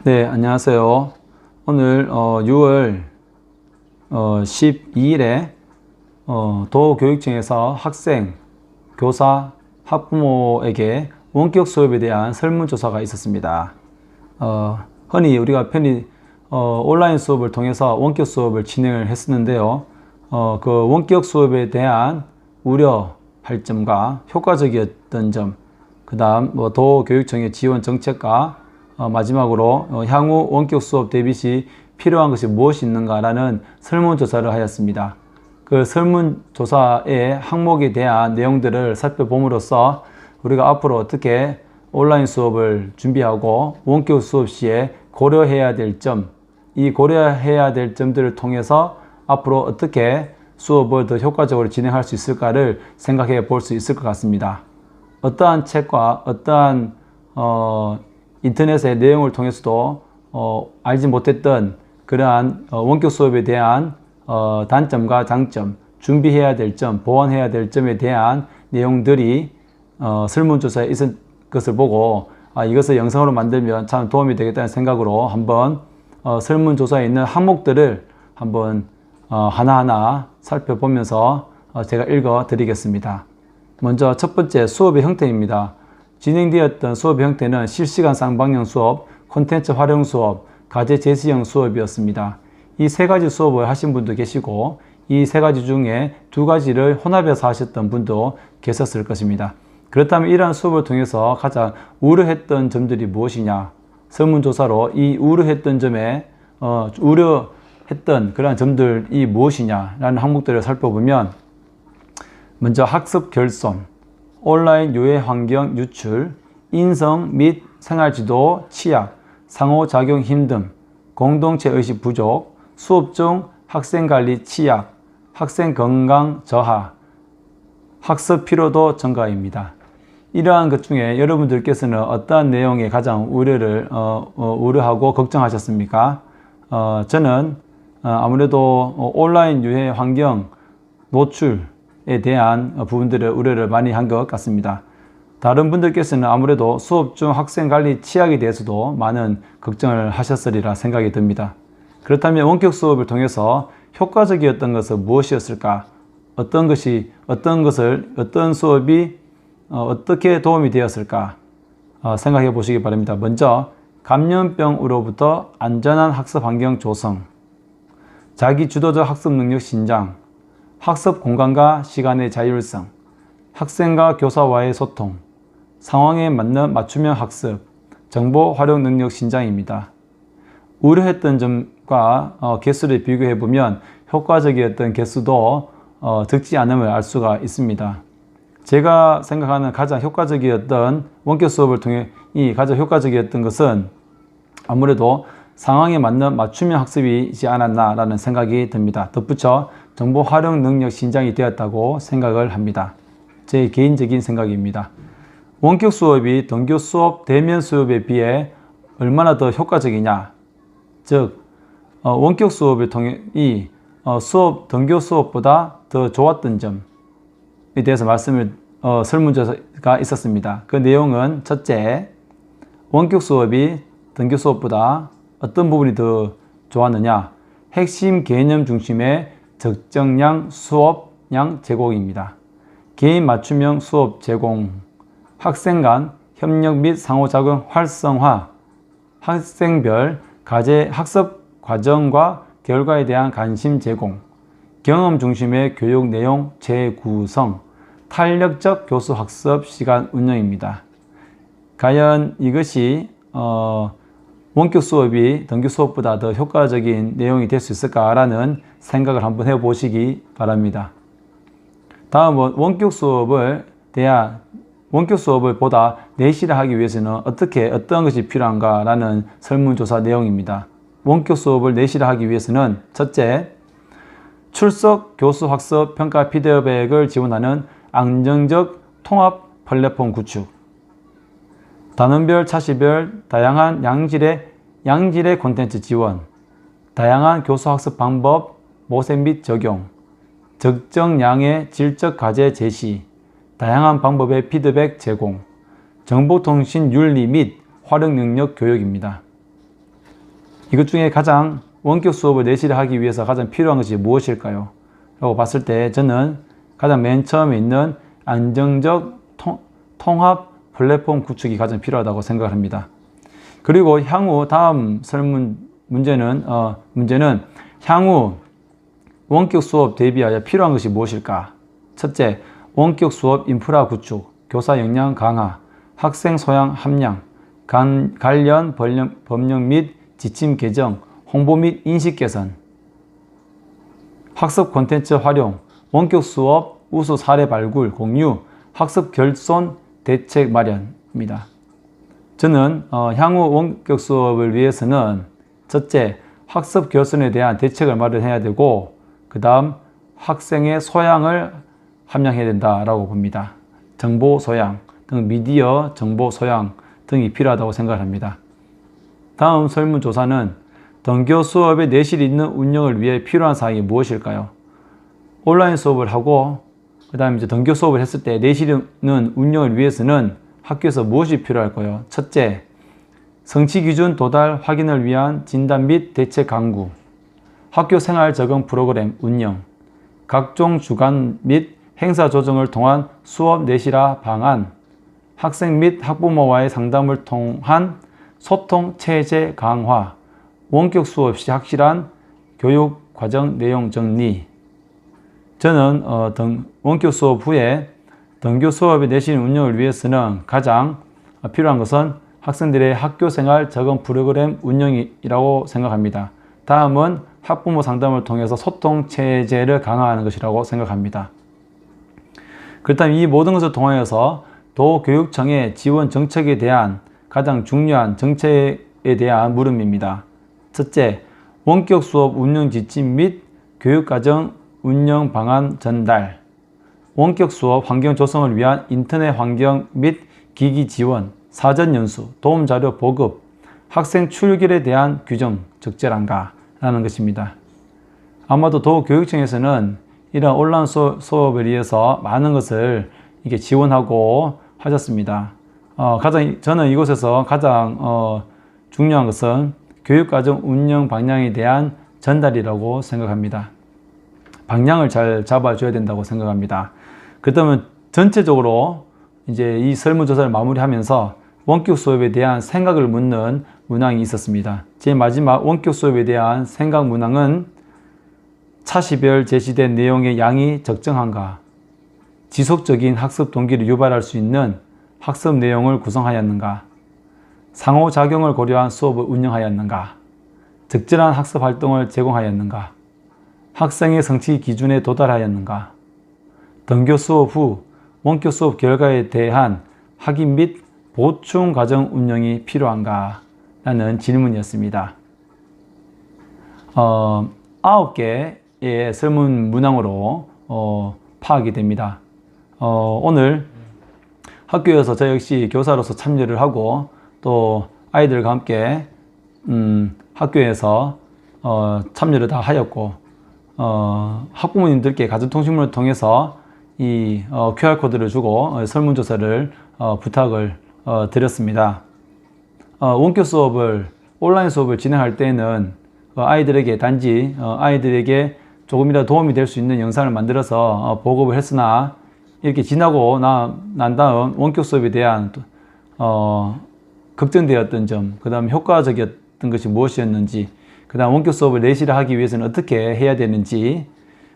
네, 안녕하세요. 오늘 6월 12일에 도교육청에서 학생, 교사, 학부모에게 원격 수업에 대한 설문조사가 있었습니다. 흔히 우리가 온라인 수업을 통해서 원격 수업을 진행을 했었는데요. 그 원격 수업에 대한 우려할 점과 효과적이었던 점, 그 다음 도교육청의 지원 정책과 마지막으로 향후 원격 수업 대비 시 필요한 것이 무엇이 있는가라는 설문조사를 하였습니다. 그 설문조사의 항목에 대한 내용들을 살펴봄으로써 우리가 앞으로 어떻게 온라인 수업을 준비하고 원격 수업 시에 고려해야 될 점, 이 고려해야 될 점들을 통해서 앞으로 어떻게 수업을 더 효과적으로 진행할 수 있을까를 생각해 볼 수 있을 것 같습니다. 어떠한 책과 어떠한 인터넷의 내용을 통해서도 알지 못했던 그러한 원격 수업에 대한 단점과 장점, 준비해야 될 점, 보완해야 될 점에 대한 내용들이 설문조사에 있을 것을 보고 이것을 영상으로 만들면 참 도움이 되겠다는 생각으로 한번 설문조사에 있는 항목들을 한번 하나하나 살펴보면서 제가 읽어 드리겠습니다. 먼저 첫 번째 수업의 형태입니다. 진행되었던 수업의 형태는 실시간 쌍방향 수업, 콘텐츠 활용 수업, 과제 제시형 수업이었습니다. 이 세 가지 수업을 하신 분도 계시고 이 세 가지 중에 두 가지를 혼합해서 하셨던 분도 계셨을 것입니다. 그렇다면 이러한 수업을 통해서 가장 우려했던 점들이 무엇이냐? 설문조사로 이 우려했던 점에 우려했던 그러한 점들이 무엇이냐라는 항목들을 살펴보면 먼저 학습 결손, 온라인 유해 환경 유출, 인성 및 생활지도 취약, 상호작용 힘듦, 공동체 의식 부족, 수업 중 학생관리 취약, 학생 건강 저하, 학습 피로도 증가입니다. 이러한 것 중에 여러분들께서는 어떠한 내용에 가장 우려하고 걱정하셨습니까? 저는 아무래도 온라인 유해 환경 노출에 대한 부분들을 우려를 많이 한 것 같습니다. 다른 분들께서는 아무래도 수업 중 학생 관리 취약에 대해서도 많은 걱정을 하셨으리라 생각이 듭니다. 그렇다면 원격 수업을 통해서 효과적이었던 것은 무엇이었을까? 어떤 수업이 어떻게 도움이 되었을까? 생각해 보시기 바랍니다. 먼저 감염병으로부터 안전한 학습 환경 조성, 자기 주도적 학습 능력 신장, 학습 공간과 시간의 자율성, 학생과 교사와의 소통, 상황에 맞는 맞춤형 학습, 정보 활용 능력 신장입니다. 우려했던 점과 개수를 비교해 보면 효과적이었던 개수도 적지 않음을 알 수가 있습니다. 제가 생각하는 가장 효과적이었던 원격 수업을 통해 가장 효과적이었던 것은 아무래도 상황에 맞는 맞춤형 학습이지 않았나라는 생각이 듭니다. 덧붙여 정보 활용 능력 신장이 되었다고 생각을 합니다. 제 개인적인 생각입니다. 원격 수업이 등교 수업, 대면 수업에 비해 얼마나 더 효과적이냐? 즉, 원격 수업을 통해 등교 수업보다 더 좋았던 점에 대해서 설문조사가 있었습니다. 그 내용은 첫째, 원격 수업이 등교 수업보다 어떤 부분이 더 좋았느냐? 핵심 개념 중심의 적정량 수업량 제공입니다. 개인 맞춤형 수업 제공, 학생 간 협력 및 상호작용 활성화, 학생별 과제 학습 과정과 결과에 대한 관심 제공, 경험 중심의 교육 내용 재구성, 탄력적 교수 학습 시간 운영입니다. 과연 이것이 원격 수업이 등교 수업보다 더 효과적인 내용이 될 수 있을까라는 생각을 한번 해보시기 바랍니다. 다음은 원격 수업을 보다 내실화 하기 위해서는 어떤 것이 필요한가라는 설문조사 내용입니다. 원격 수업을 내실화 하기 위해서는 첫째, 출석 교수 학습 평가 피드백을 지원하는 안정적 통합 플랫폼 구축, 단원별 차시별 다양한 양질의 콘텐츠 지원, 다양한 교수 학습 방법 모색 및 적용, 적정량의 질적 과제 제시, 다양한 방법의 피드백 제공, 정보통신 윤리 및 활용 능력 교육입니다. 이것 중에 가장 원격 수업을 내실을 하기 위해서 가장 필요한 것이 무엇일까요? 라고 봤을 때 저는 가장 맨 처음에 있는 안정적 통합 플랫폼 구축이 가장 필요하다고 생각을 합니다. 그리고 향후 다음 설문 문제는 향후 원격 수업 대비하여 필요한 것이 무엇일까? 첫째, 원격 수업 인프라 구축, 교사 역량 강화, 학생 소양 함량, 관련 법령 및 지침 개정, 홍보 및 인식 개선, 학습 콘텐츠 활용, 원격 수업 우수 사례 발굴, 공유, 학습 결손 대책 마련입니다. 저는 향후 원격 수업을 위해서는 첫째, 학습 결손에 대한 대책을 마련해야 되고 그 다음 학생의 소양을 함양해야 된다라고 봅니다. 정보 소양 등 미디어 정보 소양 등이 필요하다고 생각합니다. 다음 설문조사는 등교 수업의 내실 있는 운영을 위해 필요한 사항이 무엇일까요? 온라인 수업을 하고 그 다음에 이제 등교 수업을 했을 때 내실 있는 운영을 위해서는 학교에서 무엇이 필요할까요? 첫째, 성취 기준 도달 확인을 위한 진단 및 대책 강구, 학교 생활 적응 프로그램 운영, 각종 주간 및 행사 조정을 통한 수업 내실화 방안, 학생 및 학부모와의 상담을 통한 소통 체제 강화, 원격 수업 시 확실한 교육 과정 내용 정리. 저는 원격 수업 후에 등교 수업의 내실 운영을 위해서는 가장 필요한 것은 학생들의 학교 생활 적응 프로그램 운영이라고 생각합니다. 다음은 학부모 상담을 통해서 소통 체제를 강화하는 것이라고 생각합니다. 그렇다면 이 모든 것을 통하여서 도교육청의 지원 정책에 대한 가장 중요한 정책에 대한 물음입니다. 첫째, 원격 수업 운영 지침 및 교육과정 운영 방안 전달, 원격 수업 환경 조성을 위한 인터넷 환경 및 기기 지원, 사전 연수, 도움 자료 보급, 학생 출결에 대한 규정 적절한가? 라는 것입니다. 아마도 도교육청에서는 이런 온라인 수업을 위해서 많은 것을 이렇게 지원하고 하셨습니다. 저는 이곳에서 가장 중요한 것은 교육과정 운영 방향에 대한 전달이라고 생각합니다. 방향을 잘 잡아줘야 된다고 생각합니다. 그렇다면 전체적으로 이제 이 설문조사를 마무리하면서 원격 수업에 대한 생각을 묻는 문항이 있었습니다. 제 마지막 원격 수업에 대한 생각 문항은 차시별 제시된 내용의 양이 적정한가, 지속적인 학습 동기를 유발할 수 있는 학습 내용을 구성하였는가, 상호작용을 고려한 수업을 운영하였는가, 적절한 학습 활동을 제공하였는가, 학생의 성취 기준에 도달하였는가, 등교 수업 후 원격 수업 결과에 대한 확인 및 보충 과정 운영이 필요한가? 라는 질문이었습니다. 9개의 설문 문항으로 파악이 됩니다. 오늘 학교에서 저 역시 교사로서 참여를 하고 또 아이들과 함께 학교에서 참여를 다 하였고 학부모님들께 가정통신문을 통해서 이 QR코드를 주고 설문조사를 부탁을 드렸습니다. 원격 수업을 온라인 수업을 진행할 때는 아이들에게 단지 아이들에게 조금이라도 도움이 될 수 있는 영상을 만들어서 보급을 했으나 이렇게 지나고 난 다음 원격 수업에 대한 걱정되었던 점, 그 다음 효과적이었던 것이 무엇이었는지, 그 다음 원격 수업을 내실화 하기 위해서는 어떻게 해야 되는지,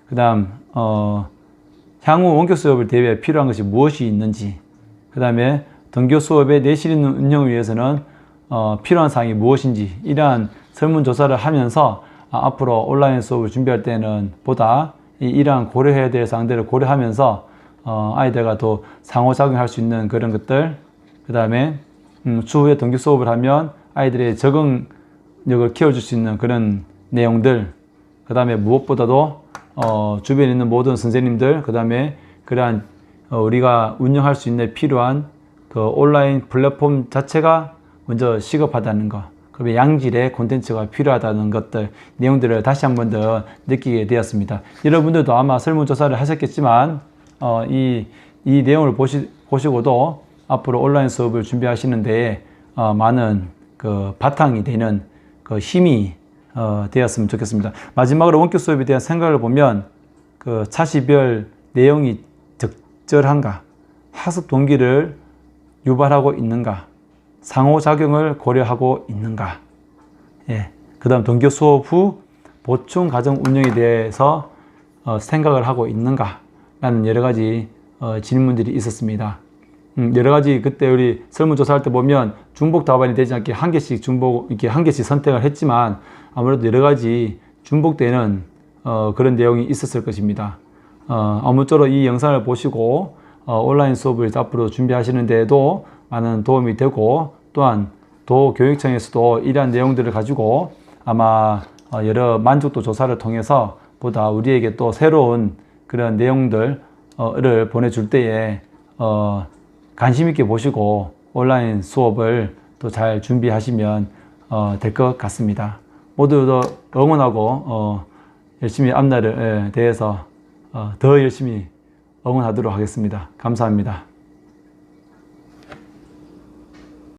그 다음 향후 원격 수업을 대비해 필요한 것이 무엇이 있는지, 그 다음에 등교 수업의 내실 있는 운영을 위해서는 필요한 사항이 무엇인지, 이러한 설문조사를 하면서 앞으로 온라인 수업을 준비할 때는 보다 이러한 고려해야 될 사항들을 고려하면서 아이들과 또 상호작용할 수 있는 그런 것들, 그 다음에 추후에 등교 수업을 하면 아이들의 적응력을 키워줄 수 있는 그런 내용들, 그 다음에 무엇보다도 주변에 있는 모든 선생님들, 그 다음에 그러한 우리가 운영할 수 있는 필요한 그 온라인 플랫폼 자체가 먼저 시급하다는 것, 그다음에 양질의 콘텐츠가 필요하다는 것들, 내용들을 다시 한 번 더 느끼게 되었습니다. 여러분들도 아마 설문조사를 하셨겠지만 이 내용을 보시고도 앞으로 온라인 수업을 준비하시는 데에 많은 그 바탕이 되는 그 힘이 되었으면 좋겠습니다. 마지막으로 원격 수업에 대한 생각을 보면 그 차시별 내용이 적절한가, 학습 동기를 유발하고 있는가, 상호작용을 고려하고 있는가, 그 다음 등교 수업 후 보충 과정 운영에 대해서 생각을 하고 있는가 라는 여러 가지 질문들이 있었습니다. 여러 가지 그때 우리 설문조사할 때 보면 중복 답안이 되지 않게 한 개씩 이렇게 한 개씩 선택을 했지만 아무래도 여러 가지 중복되는 그런 내용이 있었을 것입니다. 아무쪼록 이 영상을 보시고 온라인 수업을 앞으로 준비하시는 데에도 많은 도움이 되고, 또한 도교육청에서도 이러한 내용들을 가지고 아마 여러 만족도 조사를 통해서 보다 우리에게 또 새로운 그런 내용들을 보내줄 때에 관심 있게 보시고 온라인 수업을 또 잘 준비하시면 될 것 같습니다. 모두 응원하고 열심히 앞날에 대해서 더 열심히 응원하도록 하겠습니다. 감사합니다.